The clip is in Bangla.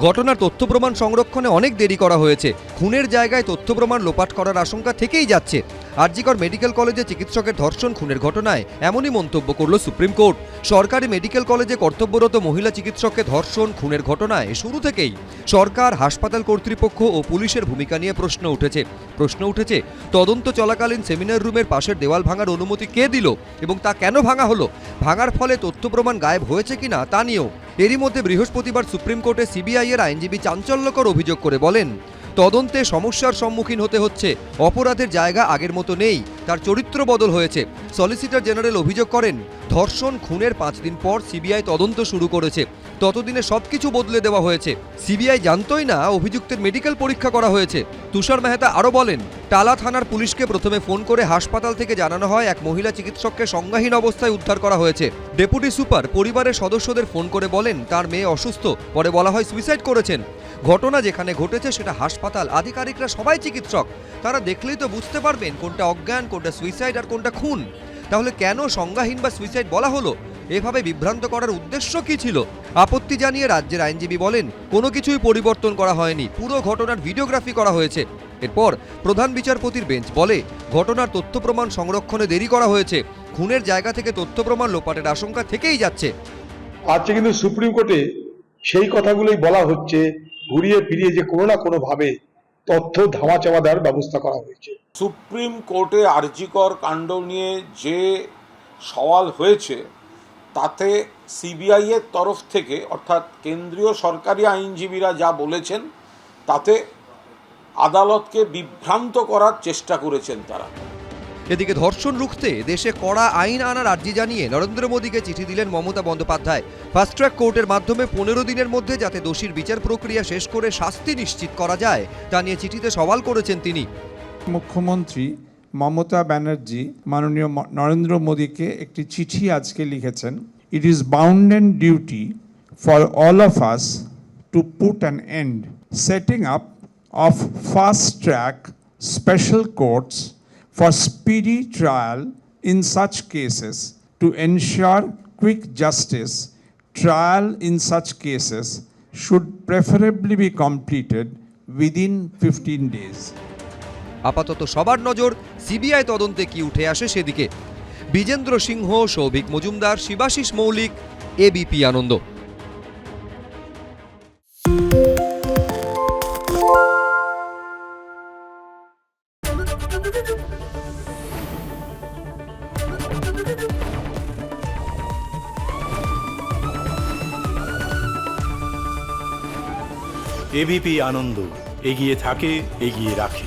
ঘটনার তথ্য প্রমাণ সংরক্ষণে অনেক দেরি করা হয়েছে। খুনের জায়গায় তথ্য প্রমাণ লোপাট করার আশঙ্কা থেকেই যাচ্ছে। আরজিকর মেডিকেল কলেজে চিকিৎসকের ধর্ষণ খুনের ঘটনায় এমনই মন্তব্য করল সুপ্রিম কোর্ট। সরকারি মেডিকেল কলেজে কর্তব্যরত মহিলা চিকিৎসককে ধর্ষণ খুনের ঘটনায় শুরু থেকেই সরকার, হাসপাতাল কর্তৃপক্ষ ও পুলিশের ভূমিকা নিয়ে প্রশ্ন উঠেছে তদন্ত চলাকালীন সেমিনার রুমের পাশের দেওয়াল ভাঙার অনুমতি কে দিল এবং তা কেন ভাঙা হলো? ভাঙার ফলে তথ্য প্রমাণ গায়েব হয়েছে কিনা তা নিয়েও। এরই মধ্যে বৃহস্পতিবার সুপ্রিম কোর্টে সিবিআই এর আইনজীবী চাঞ্চল্যকর অভিযোগ করে বলেন, তদন্তে সমস্যার সম্মুখীন হতে হচ্ছে। অপরাধের জায়গা আগের মতো নেই, তার চরিত্র বদল হয়েছে। সলিসিটর জেনারেল অভিযোগ করেন, ধর্ষণ খুনের 5 দিন পর সিবিআই তদন্ত শুরু করেছে। ততদিনে সবকিছু বদলে দেওয়া হয়েছে। সিবিআই জানতই না অভিযুক্তের মেডিকেল পরীক্ষা করা হয়েছে। তুষার মেহতা আরও বলেন, টালা থানার পুলিশকে প্রথমে ফোন করে হাসপাতাল থেকে জানানো হয় এক মহিলা চিকিৎসককে সংজ্ঞাহীন অবস্থায় উদ্ধার করা হয়েছে। ডেপুটি সুপার পরিবারের সদস্যদের ফোন করে বলেন তার মেয়ে অসুস্থ, পরে বলা হয় সুইসাইড করেছেন। ঘটনা যেখানে ঘটেছে সেটা হাসপাতাল, আধিকারিকরা সবাই চিকিৎসক, তারা দেখলেই তো বুঝতে পারবেন কোনটা অজ্ঞান, কোনটা সুইসাইড আর কোনটা খুন। তাহলে কেন সংজ্ঞাহীন বা সুইসাইড বলা হলো? এভাবে বিভ্রান্ত করার উদ্দেশ্য কি ছিল? আপত্তি জানিয়ে রাজ্যের আইনজীবী বলেন, কোনো কিছুই পরিবর্তন করা হয়নি, পুরো ঘটনার ভিডিওগ্রাফি করা হয়েছে। এরপর প্রধান বিচারপতির বেঞ্চ বলে, ঘটনার তথ্য প্রমাণ সংরক্ষণে দেরি করা হয়েছে। খুনের জায়গা থেকে তথ্য প্রমাণ লোপাটের আশঙ্কা থেকেই যাচ্ছে। আজকে কিন্তু সুপ্রিম কোর্টে সেই কথাগুলোই বলা হচ্ছে, ঘুরিয়ে ফিরিয়ে যে কোনো না কোনো ভাবে তথ্য ধামাচাপা দেওয়ার ব্যবস্থা করা হয়েছে। সুপ্রিম কোর্টে আরজিকর কাণ্ড নিয়ে যে সওয়াল হয়েছে তাতে সিবিআই এর তরফ থেকে, অর্থাৎ কেন্দ্রীয় সরকারি আইনজীবীরা যা বলেছেন তাতে আদালতকে বিভ্রান্ত করার চেষ্টা করেছেন তারা। এদিকে ধর্ষণ রুখতে দেশে কড়া আইন আনার আর্জি জানিয়ে নরেন্দ্র মোদীকে চিঠি দিলেন মমতা বন্দ্যোপাধ্যায়। ফাস্ট ট্র্যাক কোর্টের মাধ্যমে 15 দিনের মধ্যে যাতে দোষীর বিচার প্রক্রিয়া শেষ করে শাস্তি নিশ্চিত করা যায় তা নিয়ে চিঠিতে সওয়াল করেছেন তিনি। মুখ্যমন্ত্রী মমতা ব্যানার্জি মাননীয় নরেন্দ্র মোদীকে একটি চিঠি আজকে লিখেছেন। It is bounden duty for all of us to put an end setting up of fast track special courts for speedy trial in such cases to ensure quick justice. Trial in such cases should preferably be completed within 15 days. আপাতত সবার নজর সিবিআই তদন্তে কি উঠে আসে সেদিকে। বিজেন্দ্র সিংহ, সৌভিক মজুমদার, শিবাশিস মৌলিক, এবিপি আনন্দ। এবিপি আনন্দ, এগিয়ে থাকে, এগিয়ে রাখে।